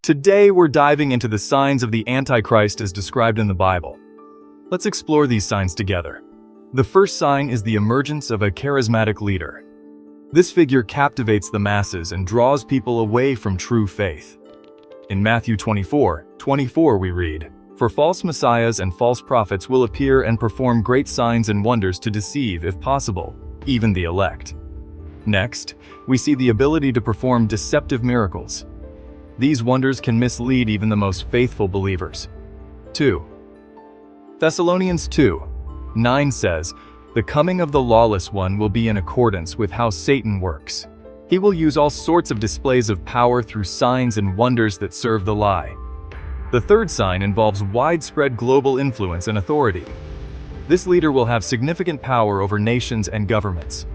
Today we're diving into the signs of the Antichrist as described in the Bible. Let's explore these signs together. The first sign is the emergence of a charismatic leader. This figure captivates the masses and draws people away from true faith. In Matthew 24:24 we read, "For false messiahs and false prophets will appear and perform great signs and wonders to deceive, if possible, even the elect." Next, we see the ability to perform deceptive miracles. These wonders can mislead even the most faithful believers. 2 Thessalonians 2:9 says, "The coming of the lawless one will be in accordance with how Satan works. He will use all sorts of displays of power through signs and wonders that serve the lie." The third sign involves widespread global influence and authority. This leader will have significant power over nations and governments.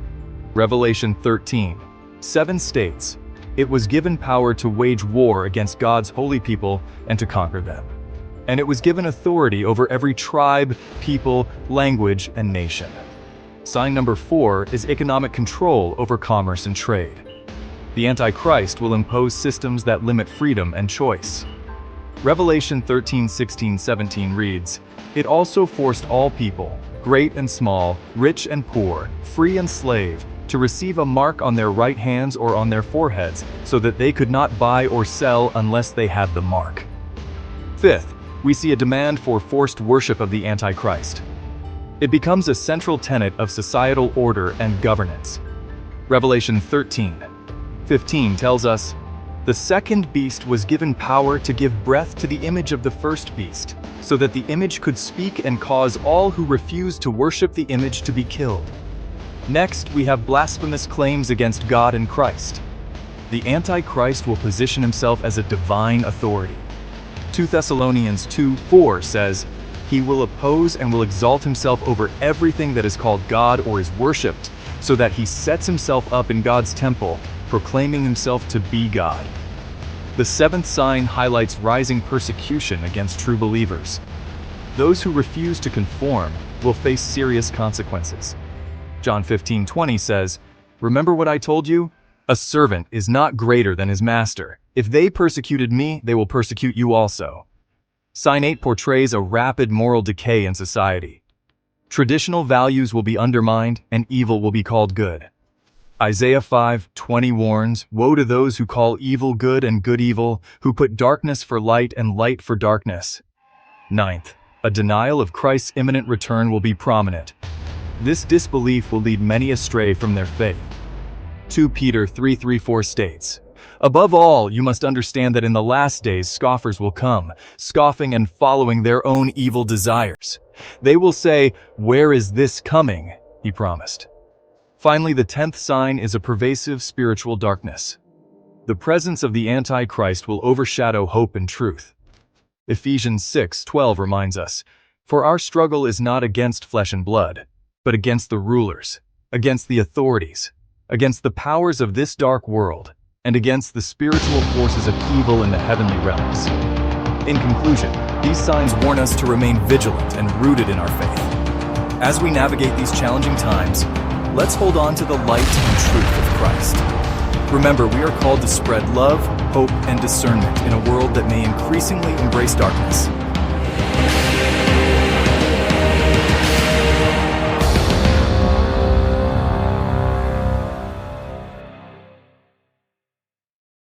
Revelation 13:7 states, "It was given power to wage war against God's holy people and to conquer them. And it was given authority over every tribe, people, language, and nation." Sign number 4 is economic control over commerce and trade. The Antichrist will impose systems that limit freedom and choice. Revelation 13:16-17 reads, "It also forced all people, great and small, rich and poor, free and slave, to receive a mark on their right hands or on their foreheads, so that they could not buy or sell unless they had the mark." Fifth, we see a demand for forced worship of the Antichrist. It becomes a central tenet of societal order and governance. Revelation 13:15 tells us, "The second beast was given power to give breath to the image of the first beast, so that the image could speak and cause all who refused to worship the image to be killed." Next, we have blasphemous claims against God and Christ. The Antichrist will position himself as a divine authority. 2 Thessalonians 2:4 says, "He will oppose and will exalt himself over everything that is called God or is worshipped, so that he sets himself up in God's temple, proclaiming himself to be God." The seventh sign highlights rising persecution against true believers. Those who refuse to conform will face serious consequences. John 15:20 says, "Remember what I told you? A servant is not greater than his master. If they persecuted me, they will persecute you also." Sign 8 portrays a rapid moral decay in society. Traditional values will be undermined and evil will be called good. Isaiah 5:20 warns, "Woe to those who call evil good and good evil, who put darkness for light and light for darkness." Ninth, a denial of Christ's imminent return will be prominent. This disbelief will lead many astray from their faith. 2 Peter 3:3-4 states, "Above all, you must understand that in the last days scoffers will come, scoffing and following their own evil desires. They will say, 'Where is this coming?' he promised." Finally, the 10th sign is a pervasive spiritual darkness. The presence of the Antichrist will overshadow hope and truth. Ephesians 6:12 reminds us, "For our struggle is not against flesh and blood, but against the rulers, against the authorities, against the powers of this dark world, and against the spiritual forces of evil in the heavenly realms." In conclusion, these signs warn us to remain vigilant and rooted in our faith. As we navigate these challenging times, let's hold on to the light and truth of Christ. Remember, we are called to spread love, hope, and discernment in a world that may increasingly embrace darkness.